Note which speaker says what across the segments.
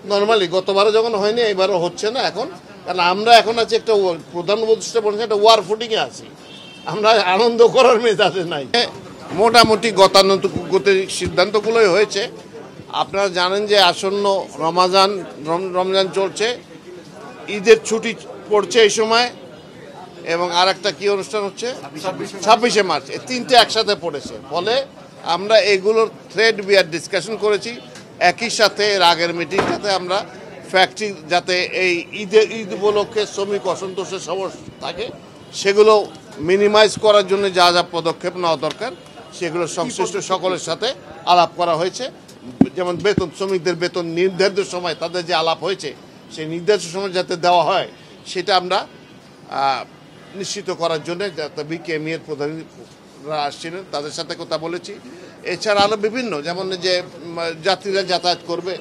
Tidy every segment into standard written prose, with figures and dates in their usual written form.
Speaker 1: Normally গতবারও যখন হয়নি এবারও হচ্ছে না এখন, কারণ আমরা এখন আছি একটা প্রধান উপদেষ্টা বলছে একটা ওয়ার ফুটিংয়ে আছি, আমরা আনন্দ করার মেজাজে নাই। মোটামুটি গতানুগতিক সিদ্ধান্তগুলোই হয়েছে। আপনারা জানেন যে আসন্ন রমজান চলছে, ঈদের ছুটি পড়ছে এই সময়, এবং আর একটা কি অনুষ্ঠান হচ্ছে 26শে মার্চ, এই তিনটে একসাথে পড়েছে। ফলে আমরা এগুলোর থ্রেড বিয়ার ডিসকাশন করেছি। একই সাথে এর আগের মিটিংটাতে আমরা ফ্যাক্টরি যাতে এই ঈদ উপলক্ষে শ্রমিক অসন্তোষের সমস্যা থাকে সেগুলো মিনিমাইজ করার জন্য যা যা পদক্ষেপ নেওয়া দরকার সেগুলো সংশ্লিষ্ট সকলের সাথে আলাপ করা হয়েছে। যেমন বেতন, শ্রমিকদের বেতন নির্ধারিত সময় তাদের যে আলাপ হয়েছে সেই নির্ধারিত সময় যাতে দেওয়া হয় সেটা আমরা নিশ্চিত করার জন্য যাতে বিকেএমই এর প্রধানরা আসছিলেন তাদের সাথে কথা বলেছি। এছাড়া আরও বিভিন্ন, যেমন যে যাত্রীরা যাতায়াত করবে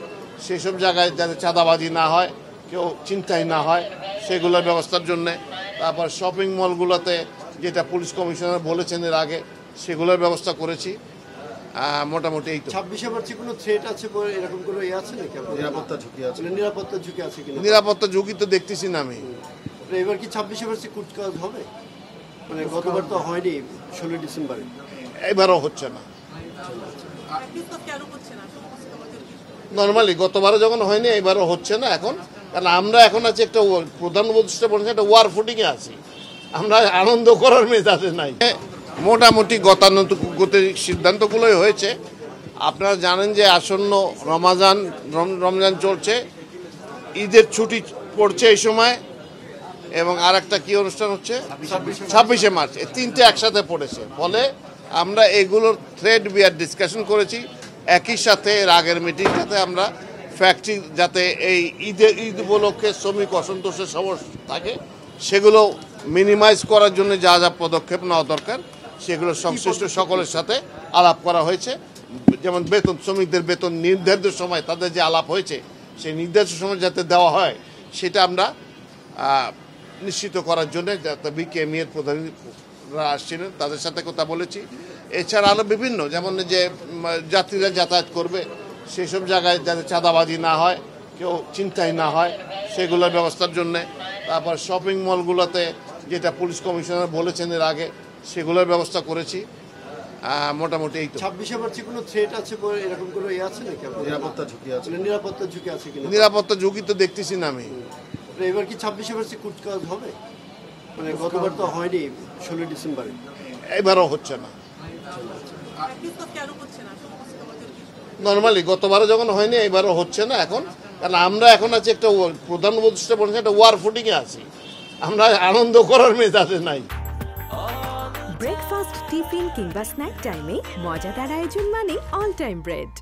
Speaker 1: সেসব জায়গায় যাতে চাঁদাবাজি না হয়, কেউ চিন্তাই না হয় সেগুলোর ব্যবস্থার জন্যে। তারপর শপিং মলগুলোতে যেটা পুলিশ কমিশনার বলেছেন এর আগে সেগুলোর ব্যবস্থা করেছি। মোটামুটি এই তো।
Speaker 2: 26শে মার্চে কোনো থ্রেট আছে, এরকম কোনো আছে নাকি? নিরাপত্তা ঝুঁকি আছে? নিরাপত্তা ঝুঁকি আছে কিনা?
Speaker 1: নিরাপত্তা ঝুঁকি তো দেখতেছি না আমি।
Speaker 2: এবার কি 26শে মার্চে কুচকাওয়াজ হবে? মানে গতবার তো হয়নি 16 ডিসেম্বরে,
Speaker 1: এবারও হচ্ছে না। নর্মালি গতবারও যখন হয়নি এবারও হচ্ছে না এখন, কারণ আমরা এখন আছি একটা প্রধান উপদেষ্টা বলছে একটা ওয়ার ফুটিংয়ে আছি, আমরা আনন্দ করার মেজাজে নাই। মোটামুটি গতানুগতিক সিদ্ধান্তগুলোই হয়েছে। আপনারা জানেন যে আসন্ন রমজান চলছে, ঈদের ছুটি পড়ছে এই সময়, এবং আর একটা কি অনুষ্ঠান হচ্ছে 26শে মার্চ, এই তিনটে একসাথে পড়েছে। ফলে আমরা এগুলোর থ্রেড বিয়ার ডিসকাশন করেছি। একই সাথে এর আগের মিটিংটাতে আমরা ফ্যাক্টরি যাতে এই ঈদ উপলক্ষে শ্রমিক অসন্তোষের সমস্যা থাকে সেগুলো মিনিমাইজ করার জন্য যা যা পদক্ষেপ নেওয়া দরকার সেগুলো সংশ্লিষ্ট সকলের সাথে আলাপ করা হয়েছে। যেমন বেতন, শ্রমিকদের বেতন নির্ধারিত সময় তাদের যে আলাপ হয়েছে সেই নির্ধারিত সময় যাতে দেওয়া হয় সেটা আমরা নিশ্চিত করার জন্য যাতে বিকেএমই এর প্রধানরা আসছিলেন তাদের সাথে কথা বলেছি। এছাড়া আরও বিভিন্ন, যেমন যে যাত্রীরা যাতায়াত করবে সেসব জায়গায় যাতে চাঁদাবাজি না হয়, কেউ চিন্তাই না হয় সেগুলোর ব্যবস্থার জন্যে। তারপর শপিং মলগুলোতে যেটা পুলিশ কমিশনার বলেছেন এর আগে সেগুলোর ব্যবস্থা করেছি। মোটামুটি এই তো।
Speaker 2: 26শে মার্চে কোনো থ্রেট আছে, এরকম কোনো আছে নাকি? নিরাপত্তা ঝুঁকি আছে? নিরাপত্তা ঝুঁকি আছে কিনা?
Speaker 1: নিরাপত্তা ঝুঁকি তো দেখতেছি না আমি।
Speaker 2: এবার কি 26শে মার্চে কুচকাওয়াজ হবে? মানে গতবার তো হয়নি 16 ডিসেম্বরে,
Speaker 1: এবারও হচ্ছে না। নর্মালি গতবারও যখন হয়নি এবারও হচ্ছে না এখন, কারণ আমরা এখন আছি একটা প্রধান উপদেষ্টা বলছে একটা ওয়ার ফুটিংয়ে আছি, আমরা আনন্দ করার মেজাজে নাই।
Speaker 3: ব্রেকফাস্ট, টিফিন কিংবা স্ন্যাক টাইমে মজাদার আয়োজন মানে অল টাইম ব্রেড।